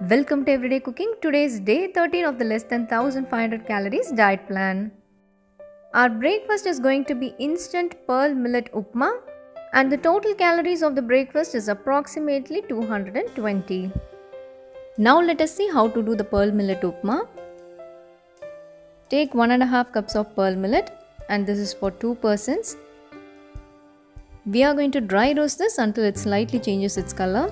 Welcome to Everyday Cooking. Today is day 13 of the less than 1500 calories diet plan. Our breakfast is going to be instant pearl millet upma and the total calories of the breakfast is approximately 220. Now let us see how to do the pearl millet upma. Take 1.5 cups of pearl millet and this is for 2 persons. We are going to dry roast this until it slightly changes its color.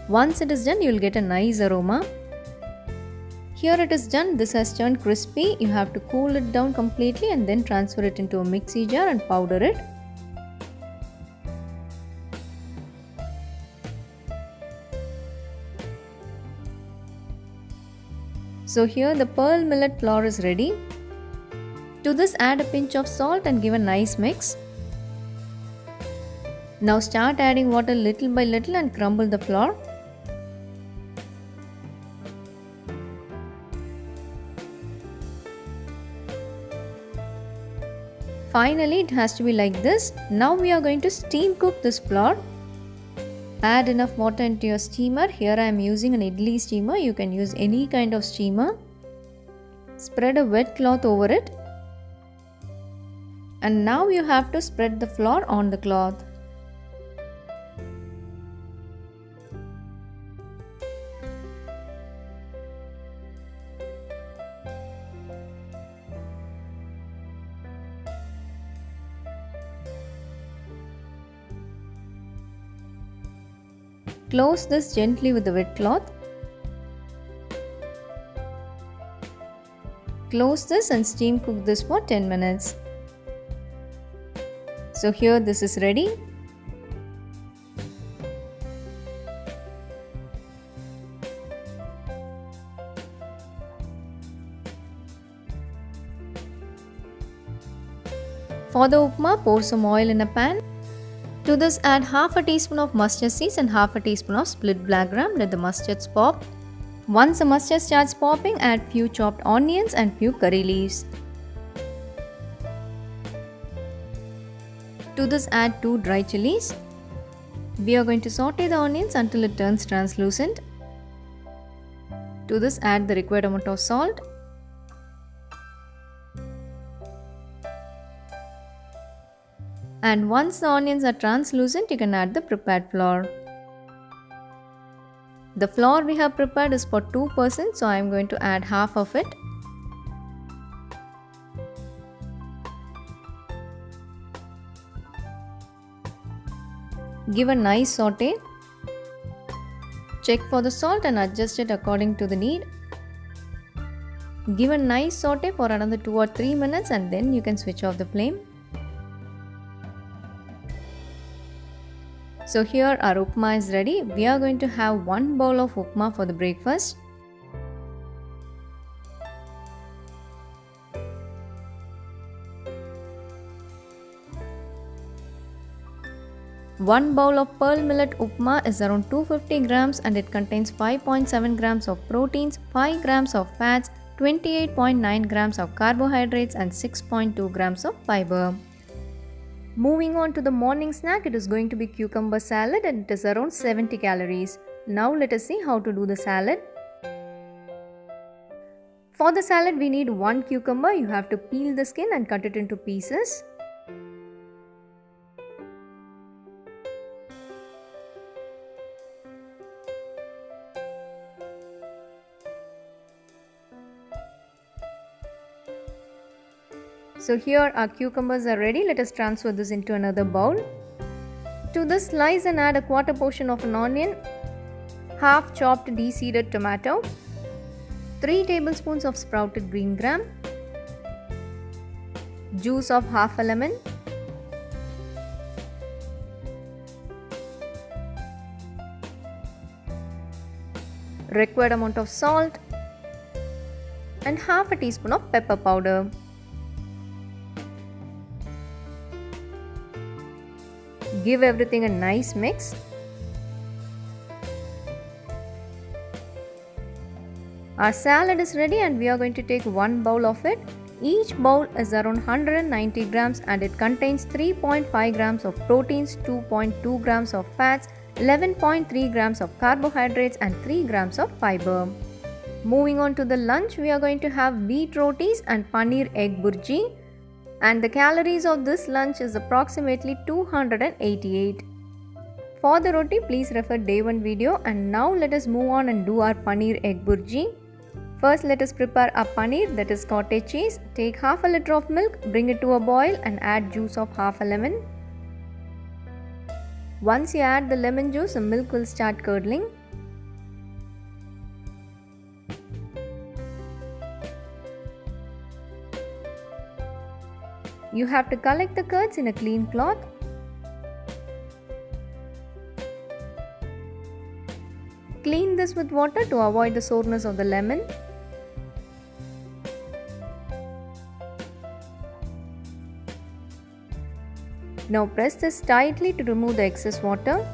Once it is done, you will get a nice aroma. Here it is done. This has turned crispy. You have to cool it down completely and then transfer it into a mixie jar and powder it. So here the pearl millet flour is ready. To this add a pinch of salt and give a nice mix. Now start adding water little by little and crumble the flour. Finally, it has to be like this. Now we are going to steam cook this flour. Add enough water into your steamer. Here I am using an idli steamer. You can use any kind of steamer. Spread a wet cloth over it. And now you have to spread the flour on the cloth. Close this gently with the wet cloth. Close this and steam cook this for 10 minutes. So here this is ready. For the upma, pour some oil in a pan. To this add half a teaspoon of mustard seeds and half a teaspoon of split black gram. Let the mustards pop. Once the mustard starts popping, add few chopped onions and few curry leaves. To this add 2 dry chilies. We are going to saute the onions until it turns translucent. To this add the required amount of salt. And once the onions are translucent, you can add the prepared flour. The flour we have prepared is for 2 persons, so I am going to add half of it. Give a nice saute. Check for the salt and adjust it according to the need. Give a nice saute for another 2 or 3 minutes and then you can switch off the flame. So here our upma is ready. We are going to have 1 bowl of upma for the breakfast. One bowl of pearl millet upma is around 250 grams and it contains 5.7 grams of proteins, 5 grams of fats, 28.9 grams of carbohydrates and 6.2 grams of fiber. Moving on to the morning snack, it is going to be cucumber salad and it is around 70 calories. Now let us see how to do the salad. For the salad we need 1 cucumber. You have to peel the skin and cut it into pieces. So here our cucumbers are ready. Let us transfer this into another bowl. To this slice and add a quarter portion of an onion, half chopped de-seeded tomato, 3 tablespoons of sprouted green gram, juice of half a lemon, required amount of salt and half a teaspoon of pepper powder. Give everything a nice mix. Our salad is ready and we are going to take 1 bowl of it. Each bowl is around 190 grams and it contains 3.5 grams of proteins, 2.2 grams of fats, 11.3 grams of carbohydrates and 3 grams of fiber. Moving on to the lunch, we are going to have wheat rotis and paneer egg burji, and the calories of this lunch is approximately 288. For the roti, please refer day 1 video, and now let us move on and do our paneer egg burji. First, let us prepare our paneer, that is cottage cheese. Take half a liter of milk, bring it to a boil and add juice of half a lemon. Once you add the lemon juice, the milk will start curdling. You have to collect the curds in a clean cloth. Clean this with water to avoid the soreness of the lemon. Now press this tightly to remove the excess water.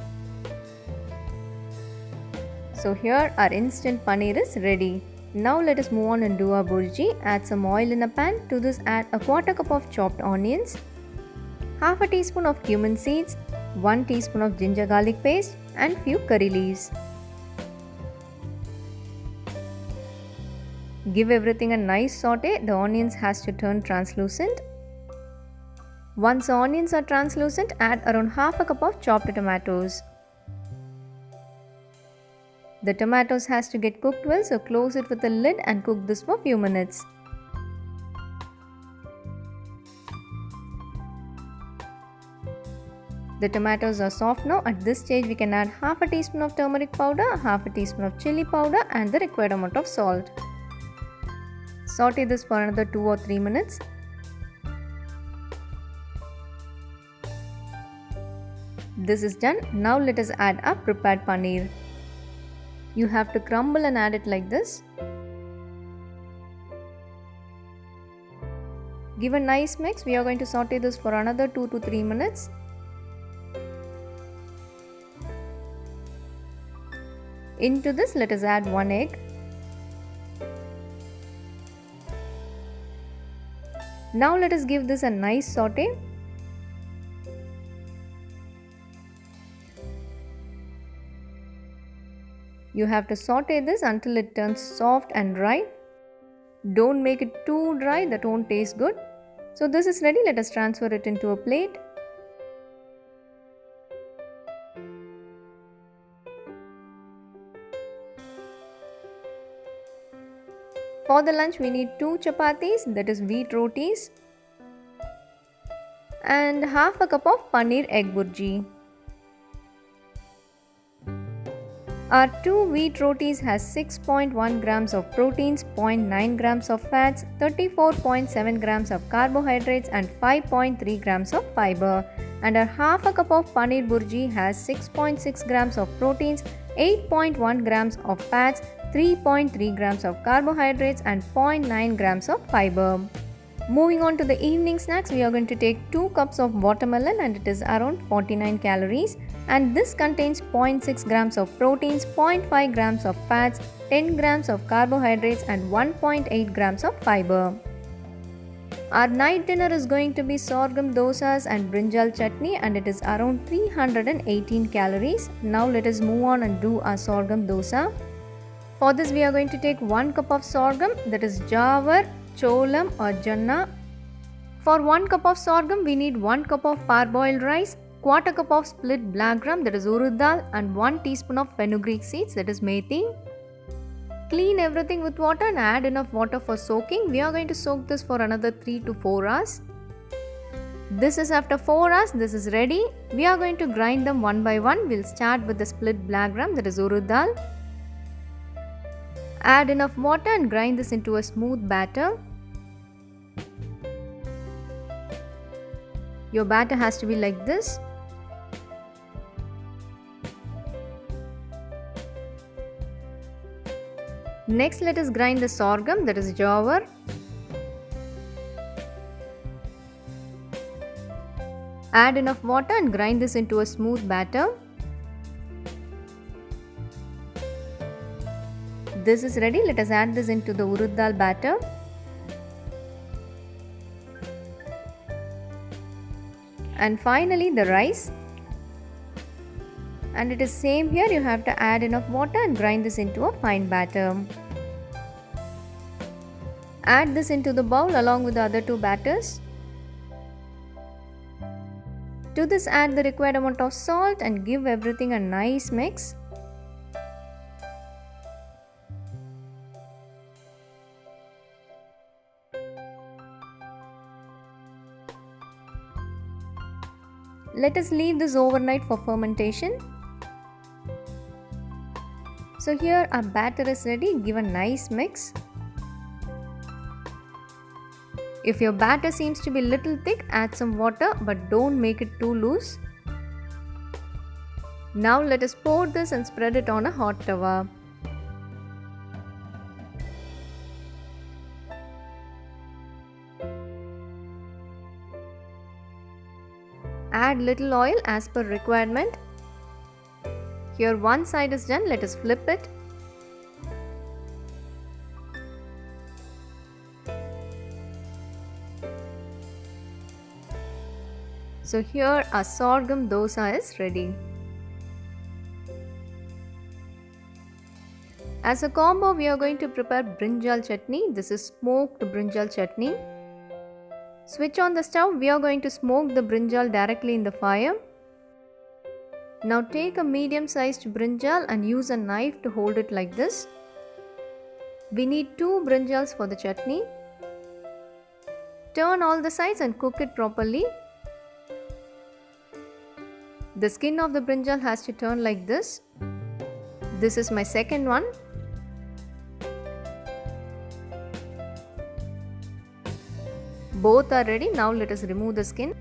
So here our instant paneer is ready. Now let us move on and do our burji. Add some oil in a pan. To this add a quarter cup of chopped onions, half a teaspoon of cumin seeds, 1 teaspoon of ginger garlic paste and few curry leaves. Give everything a nice saute. The onions has to turn translucent. Once the onions are translucent, add around half a cup of chopped tomatoes. The tomatoes has to get cooked well, so close it with a lid and cook this for few minutes. The tomatoes are soft now. At this stage, we can add half a teaspoon of turmeric powder, half a teaspoon of chili powder and the required amount of salt. Saute this for another 2 or 3 minutes. This is done. Now let us add our prepared paneer. You have to crumble and add it like this. Give a nice mix. We are going to saute this for another 2 to 3 minutes. Into this, let us add 1 egg. Now let us give this a nice saute. You have to saute this until it turns soft and dry. Don't make it too dry, that won't taste good. So this is ready. Let us transfer it into a plate. For the lunch, we need 2 chapatis, that is wheat rotis, and half a cup of paneer egg burji. Our 2 wheat rotis has 6.1 grams of proteins, 0.9 grams of fats, 34.7 grams of carbohydrates and 5.3 grams of fiber. And our half a cup of paneer burji has 6.6 grams of proteins, 8.1 grams of fats, 3.3 grams of carbohydrates and 0.9 grams of fiber. Moving on to the evening snacks, we are going to take 2 cups of watermelon and it is around 49 calories. And this contains 0.6 grams of proteins, 0.5 grams of fats, 10 grams of carbohydrates and 1.8 grams of fiber. Our night dinner is going to be sorghum dosas and brinjal chutney and it is around 318 calories. Now let us move on and do our sorghum dosa. For this we are going to take 1 cup of sorghum, that is jawar, cholam or janna. For 1 cup of sorghum we need 1 cup of parboiled rice, quarter cup of split black gram, that is urud dal, and 1 teaspoon of fenugreek seeds, that is methi. Clean everything with water and add enough water for soaking. We are going to soak this for another 3 to 4 hours. This is after 4 hours. This is ready. We are going to grind them one by one. We'll start with the split black gram, that is urud dal. Add enough water and grind this into a smooth batter. Your batter has to be like this. Next, let us grind the sorghum, that is jawar. Add enough water and grind this into a smooth batter. This is ready. Let us add this into the urud dal batter. And finally the rice. And it is same here, you have to add enough water and grind this into a fine batter. Add this into the bowl along with the other two batters. To this add the required amount of salt and give everything a nice mix. Let us leave this overnight for fermentation. So here our batter is ready, give a nice mix. If your batter seems to be little thick, add some water but don't make it too loose. Now let us pour this and spread it on a hot tawa. Add little oil as per requirement. Here one side is done, let us flip it. So here our sorghum dosa is ready. As a combo we are going to prepare brinjal chutney. This is smoked brinjal chutney. Switch on the stove, we are going to smoke the brinjal directly in the fire. Now take a medium sized brinjal and use a knife to hold it like this. We need 2 brinjals for the chutney. Turn all the sides and cook it properly. The skin of the brinjal has to turn like this. This is my second one. Both are ready. Now let us remove the skin.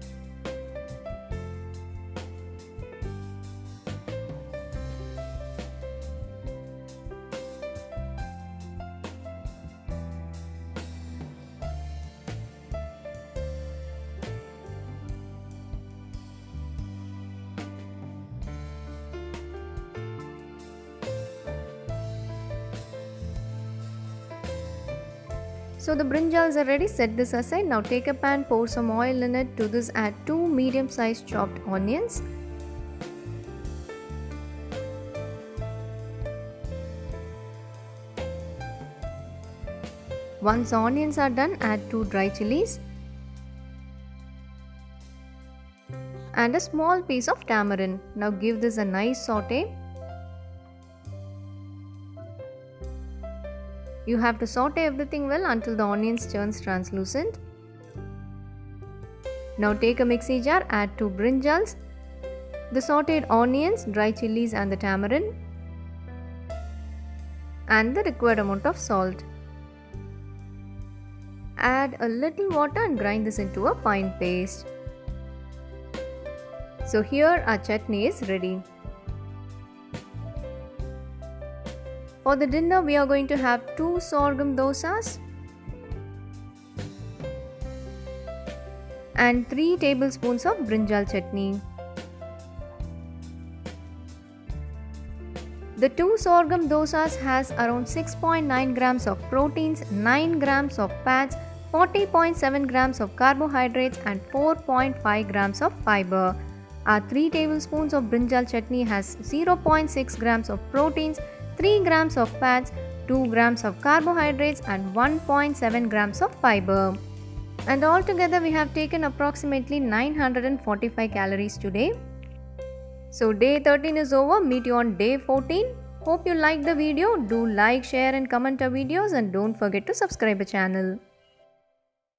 So the brinjals are ready, set this aside. Now take a pan, pour some oil in it. To this add 2 medium sized chopped onions. Once onions are done, add 2 dry chilies and a small piece of tamarind. Now give this a nice saute. You have to saute everything well until the onions turns translucent. Now take a mixie jar, add 2 brinjals, the sauteed onions, dry chilies and the tamarind, and the required amount of salt. Add a little water and grind this into a fine paste. So here our chutney is ready. For the dinner we are going to have 2 sorghum dosas and 3 tablespoons of brinjal chutney. The 2 sorghum dosas has around 6.9 grams of proteins, 9 grams of fats, 40.7 grams of carbohydrates and 4.5 grams of fiber. Our 3 tablespoons of brinjal chutney has 0.6 grams of proteins, 3 grams of fats, 2 grams of carbohydrates and 1.7 grams of fiber. And altogether we have taken approximately 945 calories today. So day 13 is over, meet you on day 14. Hope you liked the video. Do like, share and comment our videos and don't forget to subscribe the channel.